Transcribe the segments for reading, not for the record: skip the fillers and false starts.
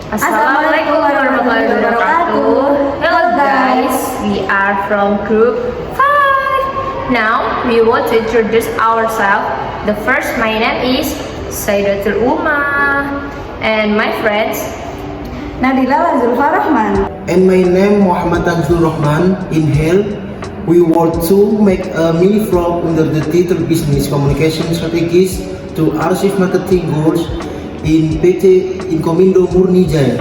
Assalamualaikum warahmatullahi wabarakatuh. Hello guys, we are from group 5. Now we want to introduce ourselves. The first, my name is Sayyidatul Umma, and my friends Nadila Zulfa Rahman. And my name Muhammad Abdul Rahman. In health, we want to make a mini vlog under the title Business Communication Strategies to achieve marketing goals in PT Inkomindo Murni Jaya.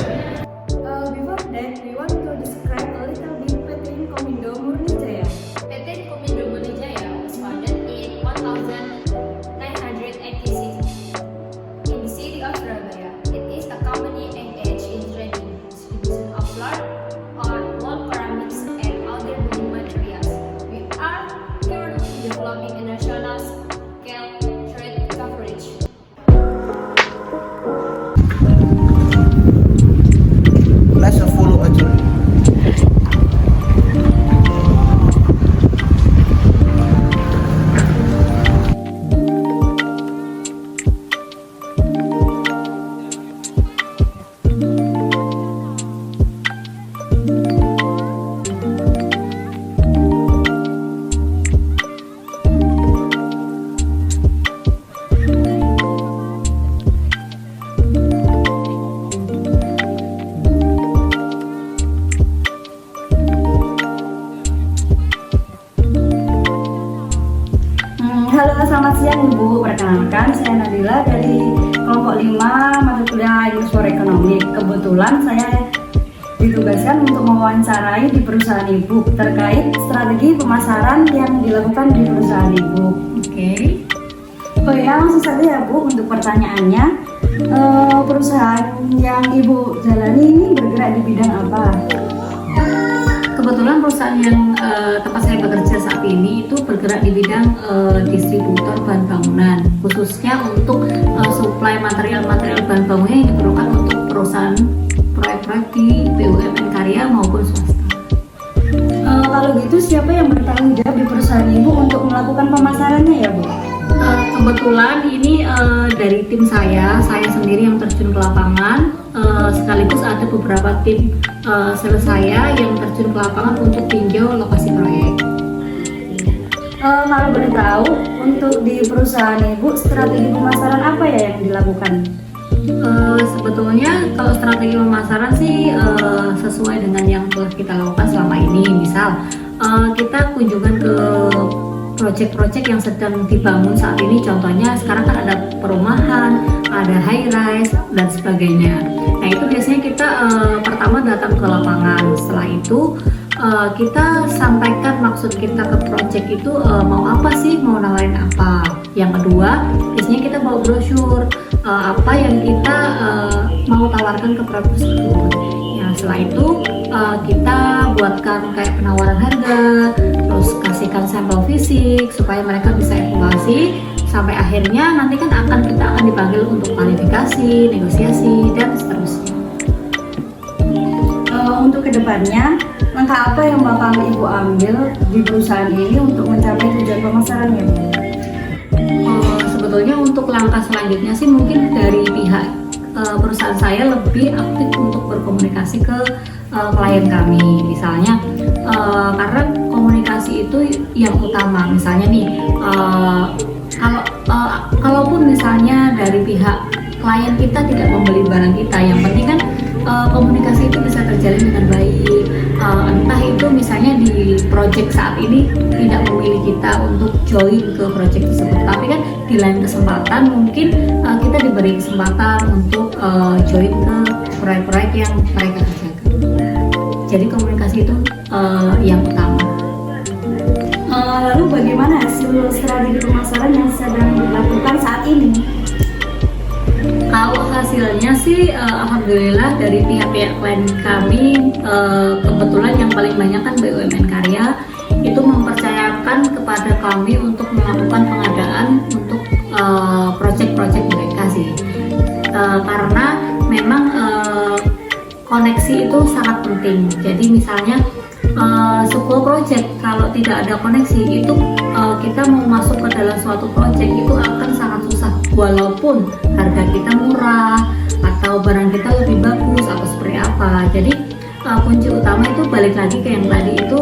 Before that, we want to describe a little bit PT Inkomindo Murni Jaya. PT Inkomindo Murni Jaya was founded in 1986 in the city of Surabaya. It is a company engaged in trading, distribution of large or wall ceramics and other building materials. We are currently developing a national scale trade coverage. Let's follow a journey. Halo, selamat siang Ibu. Perkenalkan, saya Nadila dari kelompok 5 mata kuliah Ilmu for Ekonomi. Kebetulan saya ditugaskan untuk mewawancarai di perusahaan Ibu terkait strategi pemasaran yang dilakukan di perusahaan Ibu. Oke. Oh ya, langsung saja ya Bu untuk pertanyaannya. Perusahaan yang Ibu jalani ini bergerak di bidang apa? Kebetulan perusahaan yang tempat saya bekerja saat ini itu bergerak di bidang distributor bahan bangunan, khususnya untuk suplai material-material bahan bangunan yang diperlukan untuk perusahaan proyek-proyek di BUMN karya maupun swasta. Kalau gitu siapa yang bertanggung jawab di perusahaan Ibu untuk melakukan pemasarannya ya Bu? Kebetulan ini dari tim saya sendiri yang terjun ke lapangan, sekaligus ada beberapa tim sales saya yang terjun ke lapangan untuk tinjau lokasi proyek. Kalau boleh tahu, untuk di perusahaan Ibu strategi pemasaran apa ya yang dilakukan? Sebetulnya kalau strategi pemasaran sih sesuai dengan yang telah kita lakukan selama ini. Misal kita kunjungan ke proyek-proyek yang sedang dibangun saat ini, contohnya sekarang kan ada perumahan, ada high rise dan sebagainya. Nah itu biasanya kita pertama datang ke lapangan, setelah itu kita sampaikan maksud kita ke proyek itu mau apa sih, mau nawarin apa. Yang kedua biasanya kita bawa brosur apa yang kita mau tawarkan ke proyek tersebut. Nah setelah itu kita buatkan kayak penawaran harga, terus kasihkan sampel fisik supaya mereka bisa evaluasi, sampai akhirnya nanti kan kita akan dipanggil untuk kualifikasi, negosiasi dan seterusnya. Untuk kedepannya, langkah apa yang bakal Ibu ambil di perusahaan ini untuk mencapai tujuan pemasarannya? Sebetulnya untuk langkah selanjutnya sih mungkin dari pihak perusahaan saya lebih aktif untuk berkomunikasi ke klien kami, misalnya karena komunikasi itu yang utama. Misalnya nih kalaupun misalnya dari pihak klien kita tidak membeli barang kita, yang penting kan komunikasi itu bisa terjalin dengan baik. Entah itu misalnya di project saat ini tidak memilih kita untuk join ke project tersebut, tapi kan di lain kesempatan mungkin kita diberi kesempatan untuk join ke proyek-proyek yang mereka kerjakan. Jadi komunikasi itu yang utama. Lalu bagaimana hasil strategi pemasaran yang sedang dilakukan saat ini? Kalau hasilnya sih alhamdulillah dari pihak-pihak klien kami, kebetulan yang paling banyak kan BUMN karya itu mempercayakan kepada kami untuk melakukan pengadaan untuk proyek-proyek mereka sih, karena memang koneksi itu sangat penting. Jadi misalnya sebuah proyek kalau tidak ada koneksi itu kita mau masuk ke dalam suatu proyek itu akan sangat susah, walaupun harga kita murah atau barang kita lebih bagus atau apa. Jadi kunci utama itu balik lagi ke yang tadi itu,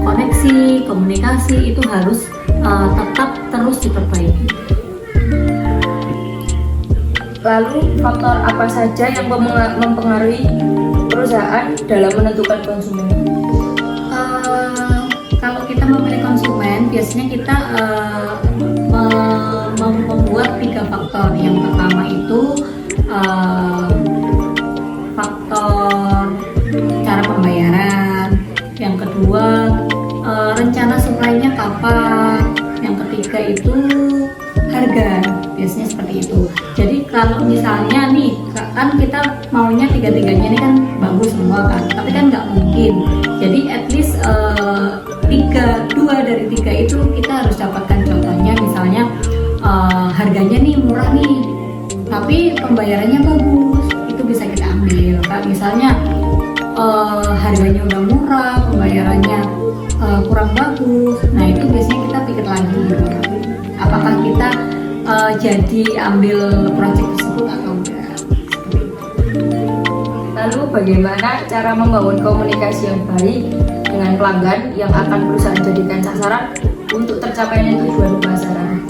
koneksi, komunikasi itu harus tetap terus diperbaiki. Lalu faktor apa saja yang mempengaruhi perusahaan dalam menentukan konsumen? Kalau kita memilih konsumen, biasanya kita membuat 3 faktor. Yang pertama itu faktor cara pembayaran, yang kedua rencana supply-nya kapan, yang ketiga itu harga, biasanya seperti itu. Jadi kalau misalnya nih kan kita maunya 3-tiganya ini kan bagus semua kan, tapi kan nggak mungkin. Jadi at least 2 dari 3 itu kita harus dapatkan. Contohnya misalnya harganya nih murah nih, tapi pembayarannya bagus, itu bisa kita ambil. Kalau misalnya harganya udah murah, pembayarannya kurang bagus, nah itu biasanya kita pikir lagi apakah kita jadi ambil proyek tersebut atau enggak. Lalu bagaimana cara membangun komunikasi yang baik dengan pelanggan yang akan perusahaan jadikan sasaran untuk tercapainya tujuan pemasaran?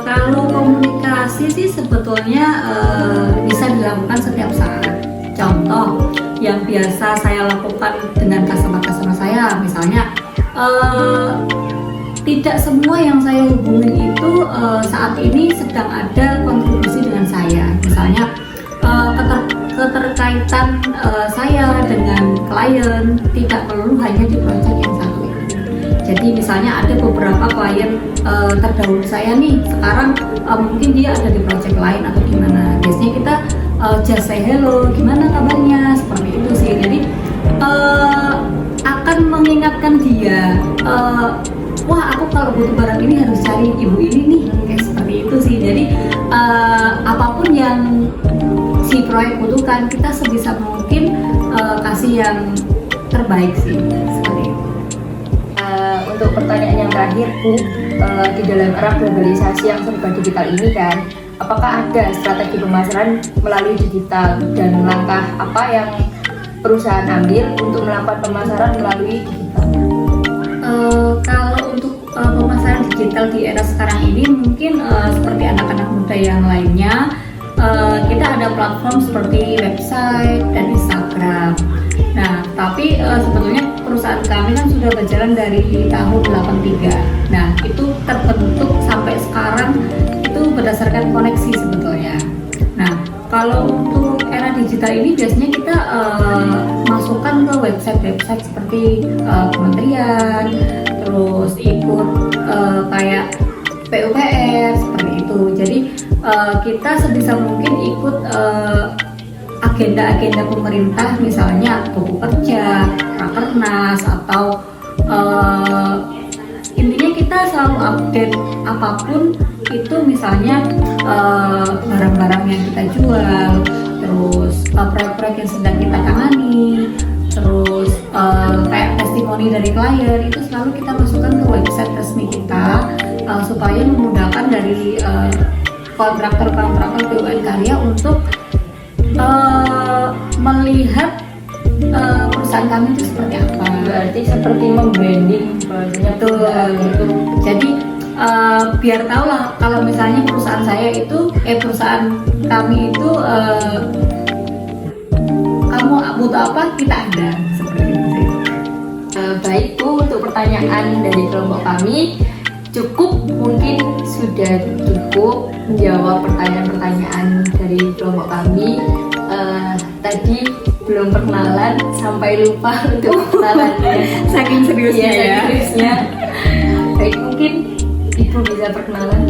Kalau komunikasi sih sebetulnya bisa dilakukan setiap saat. Contoh yang biasa saya lakukan dengan customer saya, misalnya tidak semua yang saya hubungin itu saat ini sedang ada kontribusi dengan saya. Misalnya keterkaitan saya dengan klien tidak perlu hanya di proyek yang satu ini. Jadi misalnya ada beberapa klien terdahulu saya nih sekarang mungkin dia ada di proyek lain atau gimana. Biasanya kita just say hello, gimana kabarnya, seperti itu sih. Jadi akan mengingatkan dia, wah aku kalau butuh barang ini harus cari ibu ini nih, kayak seperti itu sih. Jadi apapun yang si proyek butuhkan, kita sebisa mungkin kasih yang terbaik sih, seperti itu. Untuk pertanyaan yang terakhir Bu, di dalam era globalisasi yang serba digital ini kan, apakah ada strategi pemasaran melalui digital dan langkah apa yang perusahaan ambil untuk melakukan pemasaran melalui digital? Kalau untuk pemasaran digital di era sekarang ini mungkin seperti anak-anak muda yang lainnya, kita ada platform seperti website dan Instagram. Nah, tapi sebetulnya perusahaan kami kan sudah berjalan dari tahun 83. Nah, itu terbentuk sampai sekarang itu berdasarkan koneksi sebetulnya. Nah, kalau untuk era digital ini biasanya kita masukkan ke website-website seperti kementerian, terus ikut kayak PUPR seperti itu. Jadi kita sebisa mungkin ikut agenda-agenda pemerintah, misalnya buku kerja, rakernas, atau intinya kita selalu update apapun itu, misalnya barang-barang yang kita jual, terus proyek-proyek yang sedang kita tangani, terus kayak testimoni dari klien itu selalu kita masukkan ke website resmi kita supaya memudahkan dari kontraktor-kontraktor BUMN karya untuk melihat perusahaan kami itu seperti apa. Berarti seperti membranding bahasanya. Betul. Jadi biar tahu lah kalau misalnya perusahaan saya itu perusahaan kami itu kamu butuh apa, kita ada, seperti itu. Baik Bu, untuk pertanyaan dari kelompok kami cukup, mungkin sudah cukup menjawab pertanyaan-pertanyaan dari kelompok kami. Tadi belum perkenalan, sampai lupa untuk perkenalannya. Saking seriusnya ya. Seriusnya. Baik, mungkin Ibu bisa perkenalan.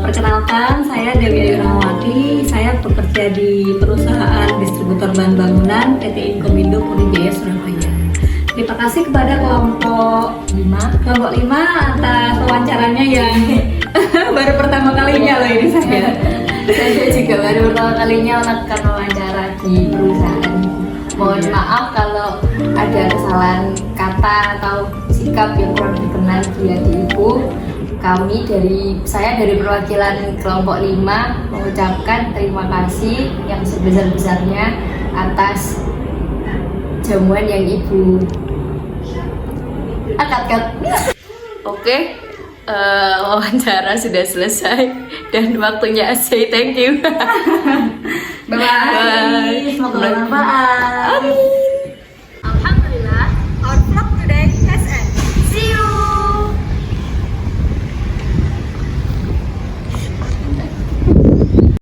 Perkenalkan, saya Dewi Ayu Rahmawati. Saya bekerja di perusahaan distributor bahan bangunan PT Inkomindo Purwijaya Surabaya. Terima kasih kepada kelompok 5 atas wawancaranya yang baru pertama kalinya loh ini saya. Saya juga baru pertama kalinya melakukan wawancara di perusahaan. Mohon maaf kalau ada kesalahan kata atau sikap yang kurang berkenan di hati Ibu. Saya dari perwakilan kelompok 5 mengucapkan terima kasih yang sebesar-besarnya atas jamuan yang Ibu angkat. Oke, wawancara sudah selesai dan waktunya say thank you. Bye-bye. Semoga bermanfaat.